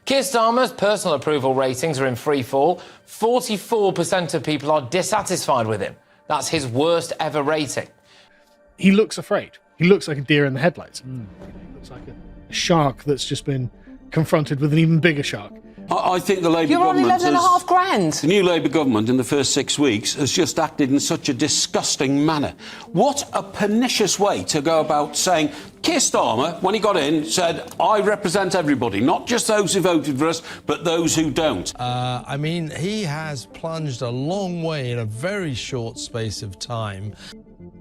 Keir Starmer's personal approval ratings are in free fall. 44% of people are dissatisfied with him. That's his worst ever rating. He looks afraid. He looks like a deer in the headlights. He looks like a shark that's just been confronted with an even bigger shark. I think the Labour government... You're on 11.5 grand. The new Labour government in the first 6 weeks has just acted in such a disgusting manner. What a pernicious way to go about saying... Keir Starmer, when he got in, said, I represent everybody, not just those who voted for us, but those who don't. I mean, he has plunged a long way in a very short space of time.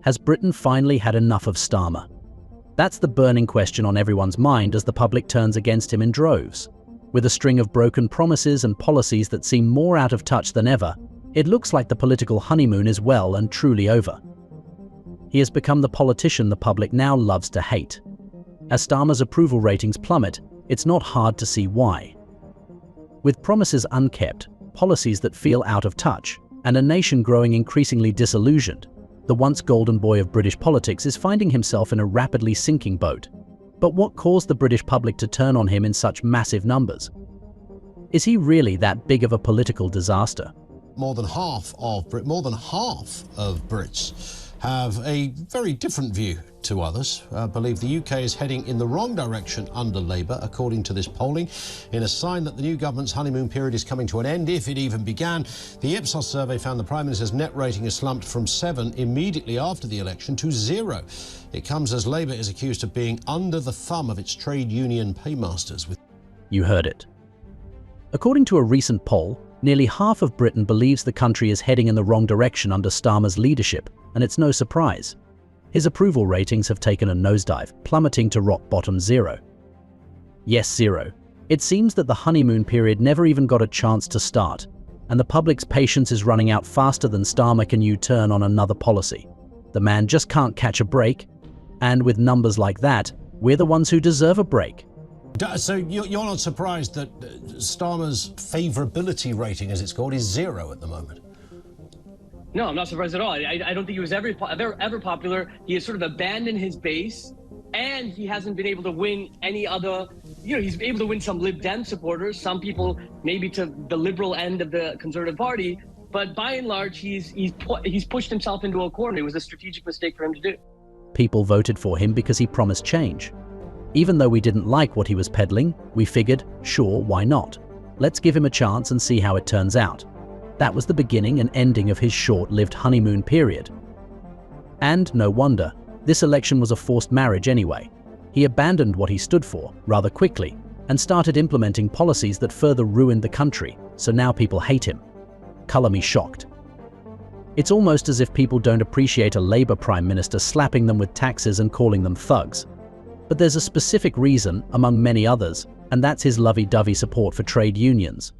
Has Britain finally had enough of Starmer? That's the burning question on everyone's mind as the public turns against him in droves. With a string of broken promises and policies that seem more out of touch than ever, it looks like the political honeymoon is well and truly over. He has become the politician the public now loves to hate. As Starmer's approval ratings plummet, it's not hard to see why. With promises unkept, policies that feel out of touch, and a nation growing increasingly disillusioned, the once golden boy of British politics is finding himself in a rapidly sinking boat. But what caused the British public to turn on him in such massive numbers? Is he really that big of a political disaster? More than half of Brits have a very different view to others. Believe the UK is heading in the wrong direction under Labour, according to this polling, in a sign that the new government's honeymoon period is coming to an end, if it even began. The Ipsos survey found the Prime Minister's net rating has slumped from 7 immediately after the election to 0. It comes as Labour is accused of being under the thumb of its trade union paymasters. You heard it. According to a recent poll, nearly half of Britain believes the country is heading in the wrong direction under Starmer's leadership, and it's no surprise. His approval ratings have taken a nosedive, plummeting to rock bottom 0. Yes, 0. It seems that the honeymoon period never even got a chance to start, and the public's patience is running out faster than Starmer can U-turn on another policy. The man just can't catch a break, and with numbers like that, we're the ones who deserve a break. So you're not surprised that Starmer's favourability rating, as it's called, is 0 at the moment? No, I'm not surprised at all. I don't think he was ever popular. He has sort of abandoned his base, and he hasn't been able to win any other... he's able to win some Lib Dem supporters, some people maybe to the liberal end of the Conservative Party, but by and large, he's pushed himself into a corner. It was a strategic mistake for him to do. People voted for him because he promised change. Even though we didn't like what he was peddling, we figured, sure, why not? Let's give him a chance and see how it turns out. That was the beginning and ending of his short-lived honeymoon period. And no wonder, this election was a forced marriage anyway. He abandoned what he stood for rather quickly and started implementing policies that further ruined the country, so now people hate him. Colour me shocked. It's almost as if people don't appreciate a Labour Prime Minister slapping them with taxes and calling them thugs. But there's a specific reason, among many others, and that's his lovey-dovey support for trade unions.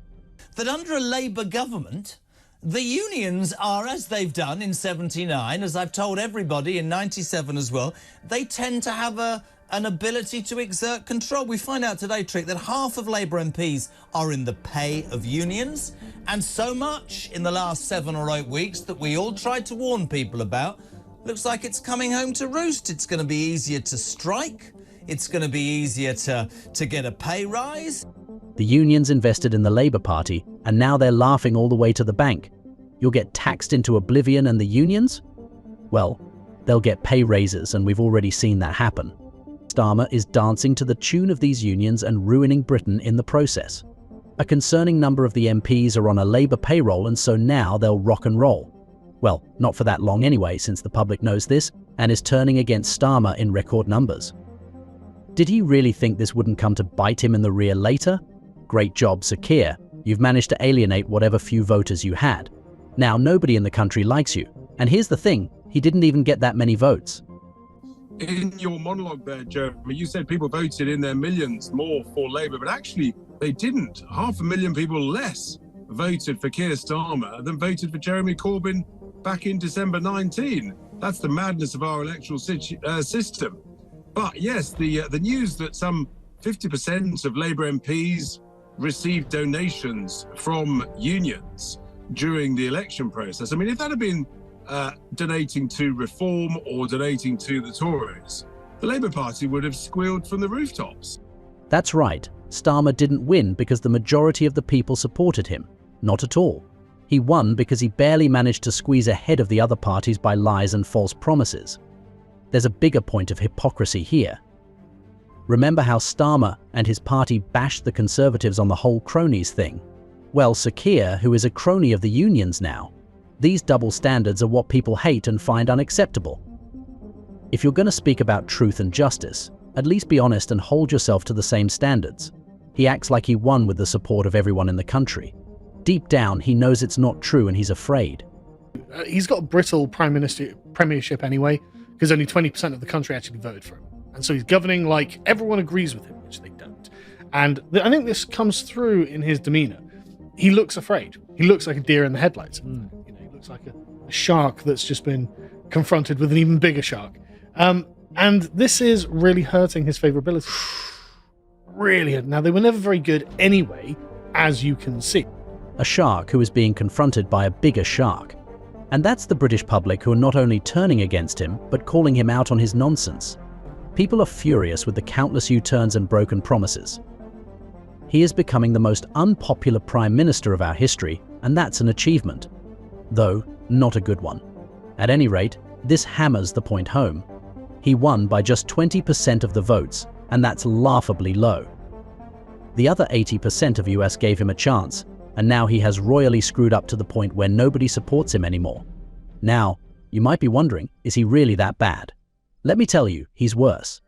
That under a Labour government, the unions are, as they've done in 79, as I've told everybody in 97 as well, they tend to have an ability to exert control. We find out today, Trick, that half of Labour MPs are in the pay of unions, and so much in the last 7 or 8 weeks that we all tried to warn people about, looks like it's coming home to roost. It's going to be easier to strike. It's going to be easier to get a pay rise. The unions invested in the Labour Party, and now they're laughing all the way to the bank. You'll get taxed into oblivion, and the unions? Well, they'll get pay raises, and we've already seen that happen. Starmer is dancing to the tune of these unions and ruining Britain in the process. A concerning number of the MPs are on a Labour payroll, and so now they'll rock and roll. Well, not for that long anyway, since the public knows this and is turning against Starmer in record numbers. Did he really think this wouldn't come to bite him in the rear later? Great job, Sir Keir. You've managed to alienate whatever few voters you had. Now nobody in the country likes you. And here's the thing, he didn't even get that many votes. In your monologue there, Jeremy, you said people voted in their millions more for Labour, but actually they didn't. 500,000 people less voted for Keir Starmer than voted for Jeremy Corbyn back in December 19. That's the madness of our electoral system. But yes, the news that some 50% of Labour MPs received donations from unions during the election process. I mean, if that had been donating to Reform or donating to the Tories, the Labour Party would have squealed from the rooftops. That's right. Starmer didn't win because the majority of the people supported him. Not at all. He won because he barely managed to squeeze ahead of the other parties by lies and false promises. There's a bigger point of hypocrisy here. Remember how Starmer and his party bashed the Conservatives on the whole cronies thing? Well, Sir Keir, who is a crony of the unions now. These double standards are what people hate and find unacceptable. If you're going to speak about truth and justice, at least be honest and hold yourself to the same standards. He acts like he won with the support of everyone in the country. Deep down, he knows it's not true and he's afraid. He's got a brittle premiership anyway, because only 20% of the country actually voted for him. And so he's governing like everyone agrees with him, which they don't. And I think this comes through in his demeanor. He looks afraid. He looks like a deer in the headlights. You know, he looks like a shark that's just been confronted with an even bigger shark. And this is really hurting his favorability. Really. Now, they were never very good anyway, as you can see. A shark who is being confronted by a bigger shark. And that's the British public who are not only turning against him, but calling him out on his nonsense. People are furious with the countless U-turns and broken promises. He is becoming the most unpopular Prime Minister of our history, and that's an achievement. Though, not a good one. At any rate, this hammers the point home. He won by just 20% of the votes, and that's laughably low. The other 80% of US gave him a chance, and now he has royally screwed up to the point where nobody supports him anymore. Now, you might be wondering, is he really that bad? Let me tell you, he's worse.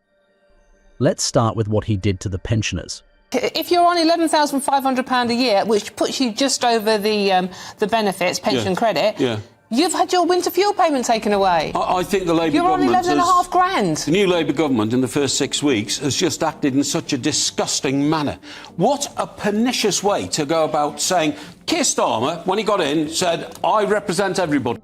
Let's start with what he did to the pensioners. If you're on £11,500 a year, which puts you just over the benefits, pension credit, you've had your winter fuel payment taken away. I think the Labour You're on government 11.5 grand. The new Labour government in the first 6 weeks has just acted in such a disgusting manner. What a pernicious way to go about saying, Keir Starmer, when he got in, said, I represent everybody.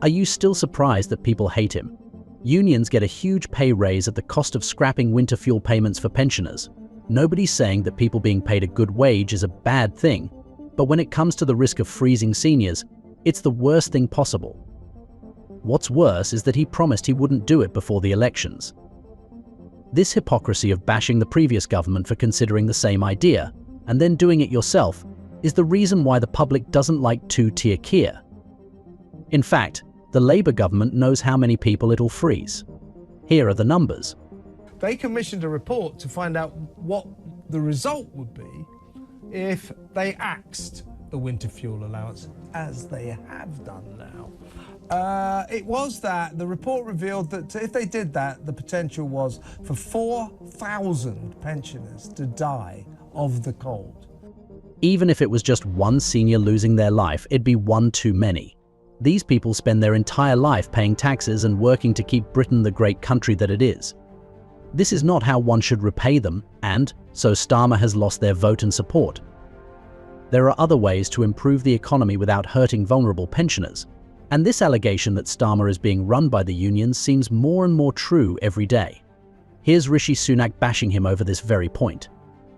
Are you still surprised that people hate him? Unions get a huge pay raise at the cost of scrapping winter fuel payments for pensioners. Nobody's saying that people being paid a good wage is a bad thing, but when it comes to the risk of freezing seniors, it's the worst thing possible. What's worse is that he promised he wouldn't do it before the elections. This hypocrisy of bashing the previous government for considering the same idea, and then doing it yourself, is the reason why the public doesn't like two-tier Keir. In fact, the Labour government knows how many people it'll freeze. Here are the numbers. They commissioned a report to find out what the result would be if they axed the winter fuel allowance, as they have done now. It was that the report revealed that if they did that, the potential was for 4,000 pensioners to die of the cold. Even if it was just one senior losing their life, it'd be one too many. These people spend their entire life paying taxes and working to keep Britain the great country that it is. This is not how one should repay them, and so Starmer has lost their vote and support. There are other ways to improve the economy without hurting vulnerable pensioners, and this allegation that Starmer is being run by the unions seems more and more true every day. Here's Rishi Sunak bashing him over this very point.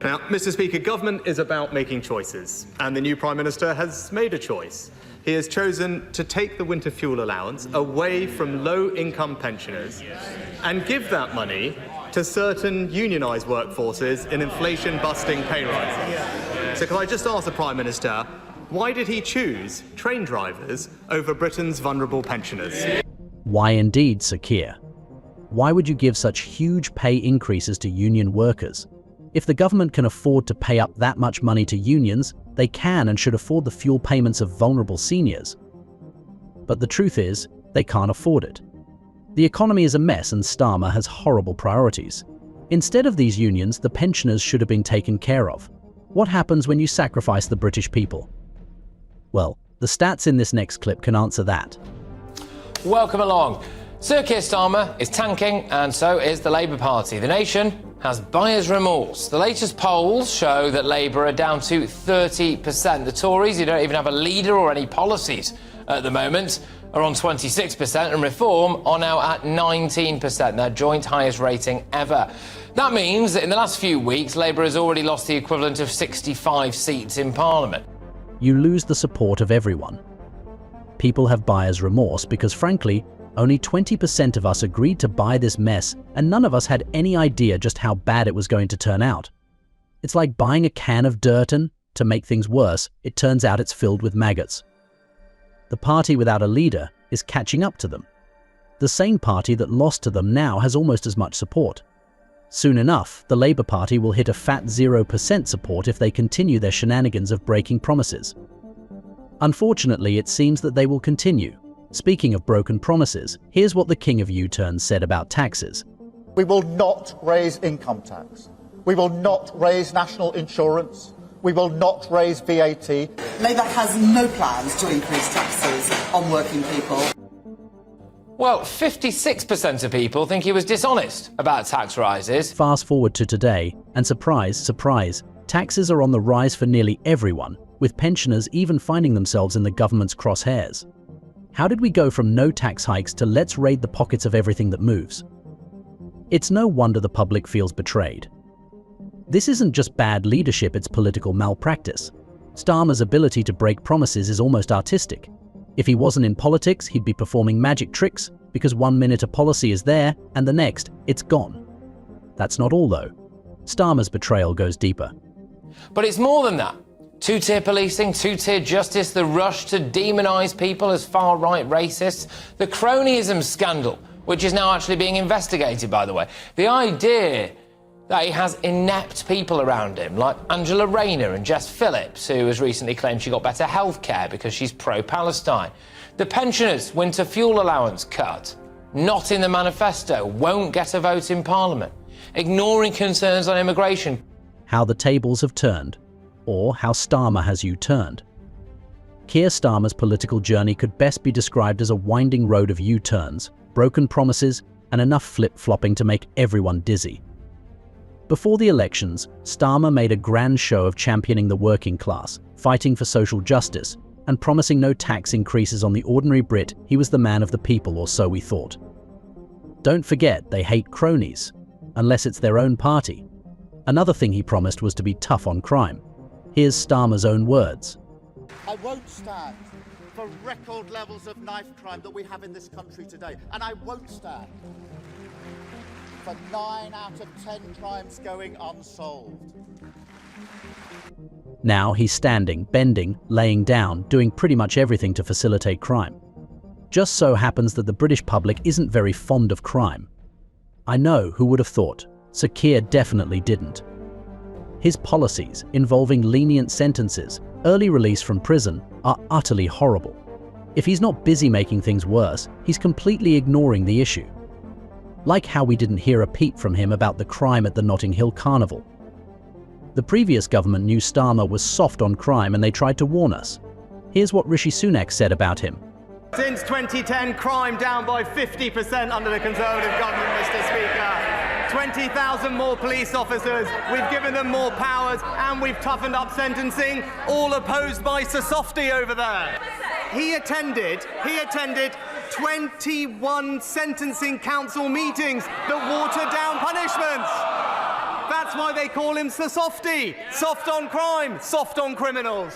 Now, Mr. Speaker, government is about making choices, and the new Prime Minister has made a choice. He has chosen to take the winter fuel allowance away from low-income pensioners and give that money to certain unionised workforces in inflation-busting pay rises. So can I just ask the Prime Minister, why did he choose train drivers over Britain's vulnerable pensioners? Why indeed, Sir Keir? Why would you give such huge pay increases to union workers? If the government can afford to pay up that much money to unions, they can and should afford the fuel payments of vulnerable seniors. But the truth is, they can't afford it. The economy is a mess and Starmer has horrible priorities. Instead of these unions, the pensioners should have been taken care of. What happens when you sacrifice the British people? Well, the stats in this next clip can answer that. Welcome along. Sir Keir Starmer is tanking, and so is the Labour Party. The nation has buyer's remorse. The latest polls show that Labour are down to 30%. The Tories, who don't even have a leader or any policies at the moment, are on 26%, and Reform are now at 19%, their joint highest rating ever. That means that in the last few weeks, Labour has already lost the equivalent of 65 seats in Parliament. You lose the support of everyone. People have buyer's remorse because, frankly, only 20% of us agreed to buy this mess, and none of us had any idea just how bad it was going to turn out. It's like buying a can of dirt and, to make things worse, it turns out it's filled with maggots. The party without a leader is catching up to them. The same party that lost to them now has almost as much support. Soon enough, the Labour Party will hit a fat 0% support if they continue their shenanigans of breaking promises. Unfortunately, it seems that they will continue. Speaking of broken promises, here's what the king of U-turns said about taxes. We will not raise income tax. We will not raise national insurance. We will not raise VAT. Labour has no plans to increase taxes on working people. Well, 56% of people think he was dishonest about tax rises. Fast forward to today, and surprise, surprise, taxes are on the rise for nearly everyone, with pensioners even finding themselves in the government's crosshairs. How did we go from no tax hikes to let's raid the pockets of everything that moves? It's no wonder the public feels betrayed. This isn't just bad leadership, it's political malpractice. Starmer's ability to break promises is almost artistic. If he wasn't in politics, he'd be performing magic tricks, because 1 minute a policy is there and the next, it's gone. That's not all though. Starmer's betrayal goes deeper. But it's more than that. Two-tier policing, two-tier justice, the rush to demonise people as far-right racists, the cronyism scandal, which is now actually being investigated, by the way. The idea that he has inept people around him, like Angela Rayner and Jess Phillips, who has recently claimed she got better health care because she's pro-Palestine. The pensioners' winter fuel allowance cut, not in the manifesto, won't get a vote in Parliament. Ignoring concerns on immigration. How the tables have turned, or how Starmer has U-turned. Keir Starmer's political journey could best be described as a winding road of U-turns, broken promises, and enough flip-flopping to make everyone dizzy. Before the elections, Starmer made a grand show of championing the working class, fighting for social justice, and promising no tax increases on the ordinary Brit. He was the man of the people, or so we thought. Don't forget, they hate cronies, unless it's their own party. Another thing he promised was to be tough on crime. Here's Starmer's own words. I won't stand for record levels of knife crime that we have in this country today. And I won't stand for 9 out of 10 crimes going unsolved. Now he's standing, bending, laying down, doing pretty much everything to facilitate crime. Just so happens that the British public isn't very fond of crime. I know, who would have thought? Sir Keir definitely didn't. His policies, involving lenient sentences, early release from prison, are utterly horrible. If he's not busy making things worse, he's completely ignoring the issue. Like how we didn't hear a peep from him about the crime at the Notting Hill Carnival. The previous government knew Starmer was soft on crime and they tried to warn us. Here's what Rishi Sunak said about him. Since 2010, crime down by 50% under the Conservative government, Mr. Speaker. 20,000 more police officers, we've given them more powers, and we've toughened up sentencing, all opposed by Sir Softy over there. He attended 21 sentencing council meetings that watered down punishments. That's why they call him Sir Softy. Soft on crime, soft on criminals.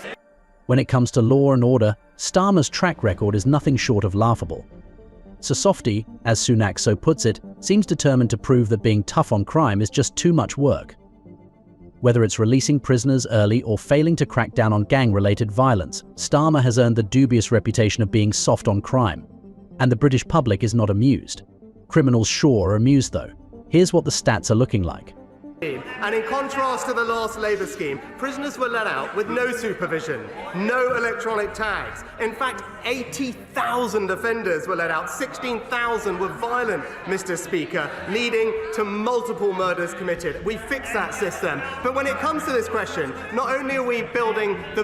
When it comes to law and order, Starmer's track record is nothing short of laughable. Sir Softy, as Sunak so puts it, seems determined to prove that being tough on crime is just too much work. Whether it's releasing prisoners early or failing to crack down on gang-related violence, Starmer has earned the dubious reputation of being soft on crime. And the British public is not amused. Criminals sure are amused though. Here's what the stats are looking like. And in contrast to the last Labour scheme, prisoners were let out with no supervision, no electronic tags. In fact, 80,000 offenders were let out, 16,000 were violent, Mr. Speaker, leading to multiple murders committed. We fixed that system. But when it comes to this question, not only are we building the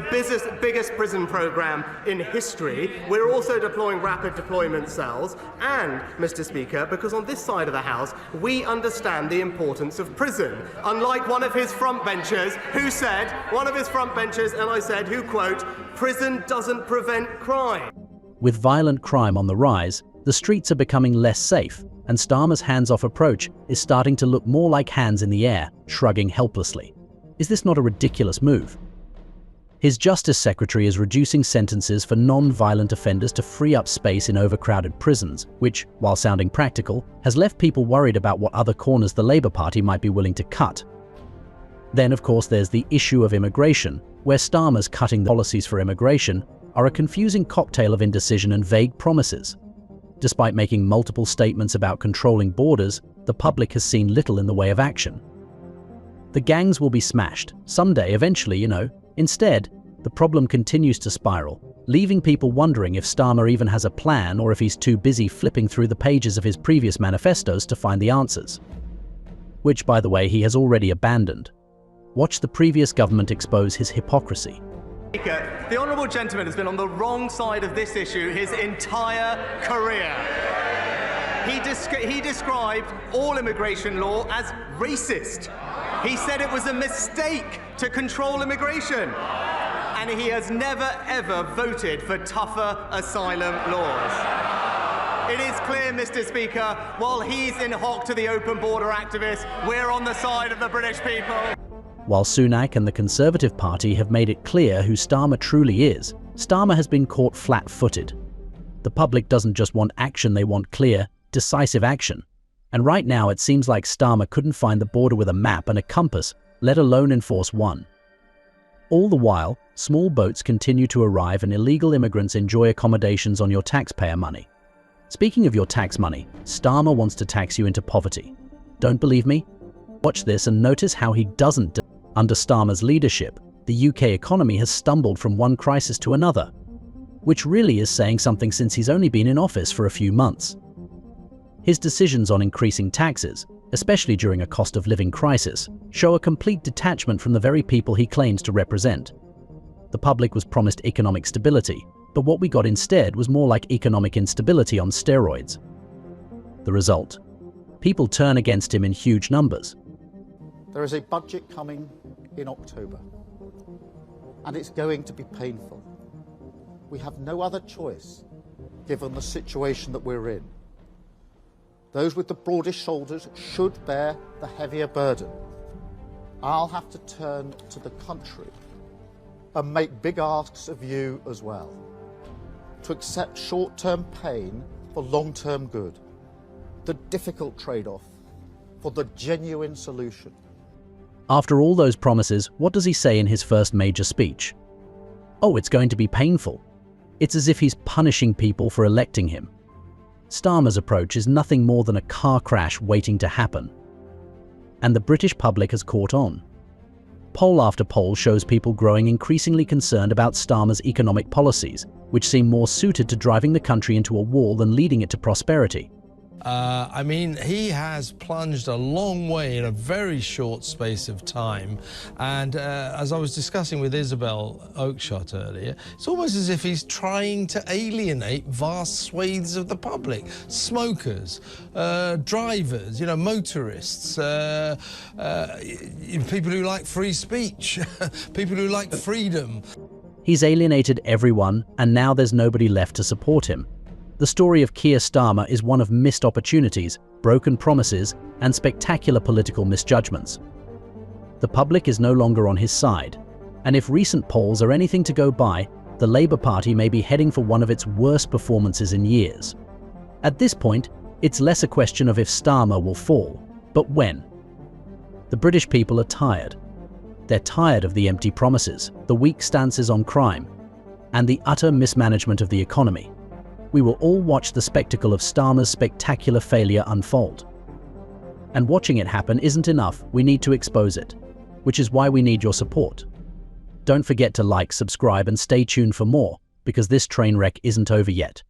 biggest prison programme in history, we're also deploying rapid deployment cells. And, Mr. Speaker, because on this side of the House, we understand the importance of prison. Unlike one of his frontbenchers who said, and I said, who quote, prison doesn't prevent crime. With violent crime on the rise, the streets are becoming less safe, and Starmer's hands-off approach is starting to look more like hands in the air, shrugging helplessly. Is this not a ridiculous move? His Justice Secretary is reducing sentences for non-violent offenders to free up space in overcrowded prisons, which, while sounding practical, has left people worried about what other corners the Labour Party might be willing to cut. Then, of course, there's the issue of immigration, where Starmer's cutting the policies for immigration are a confusing cocktail of indecision and vague promises. Despite making multiple statements about controlling borders, the public has seen little in the way of action. The gangs will be smashed, someday, eventually, Instead, the problem continues to spiral, leaving people wondering if Starmer even has a plan or if he's too busy flipping through the pages of his previous manifestos to find the answers. Which, by the way, he has already abandoned. Watch the previous government expose his hypocrisy. Speaker, the honourable gentleman has been on the wrong side of this issue his entire career. He described all immigration law as racist. He said it was a mistake to control immigration. And he has never, ever voted for tougher asylum laws. It is clear, Mr. Speaker, while he's in hock to the open border activists, we're on the side of the British people. While Sunak and the Conservative Party have made it clear who Starmer truly is, Starmer has been caught flat-footed. The public doesn't just want action, they want clear, decisive action. And right now it seems like Starmer couldn't find the border with a map and a compass, let alone enforce one. All the while, small boats continue to arrive and illegal immigrants enjoy accommodations on your taxpayer money. Speaking of your tax money, Starmer wants to tax you into poverty. Don't believe me? Watch this and notice how he doesn't. Under Starmer's leadership, the UK economy has stumbled from one crisis to another, which really is saying something since he's only been in office for a few months. His decisions on increasing taxes, especially during a cost of living crisis, show a complete detachment from the very people he claims to represent. The public was promised economic stability, but what we got instead was more like economic instability on steroids. The result? People turn against him in huge numbers. There is a budget coming in October, and it's going to be painful. We have no other choice, given the situation that we're in. Those with the broadest shoulders should bear the heavier burden. I'll have to turn to the country and make big asks of you as well, to accept short-term pain for long-term good, the difficult trade-off for the genuine solution. After all those promises, what does he say in his first major speech? Oh, it's going to be painful. It's as if he's punishing people for electing him. Starmer's approach is nothing more than a car crash waiting to happen. And the British public has caught on. Poll after poll shows people growing increasingly concerned about Starmer's economic policies, which seem more suited to driving the country into a wall than leading it to prosperity. I mean, he has plunged a long way in a very short space of time. And as I was discussing with Isabel Oakeshott earlier, it's almost as if he's trying to alienate vast swathes of the public. Smokers, drivers, motorists, people who like free speech, people who like freedom. He's alienated everyone, and now there's nobody left to support him. The story of Keir Starmer is one of missed opportunities, broken promises, and spectacular political misjudgments. The public is no longer on his side, and if recent polls are anything to go by, the Labour Party may be heading for one of its worst performances in years. At this point, it's less a question of if Starmer will fall, but when. The British people are tired. They're tired of the empty promises, the weak stances on crime, and the utter mismanagement of the economy. We will all watch the spectacle of Starmer's spectacular failure unfold. And watching it happen isn't enough, we need to expose it, which is why we need your support. Don't forget to like, subscribe, and stay tuned for more, because this train wreck isn't over yet.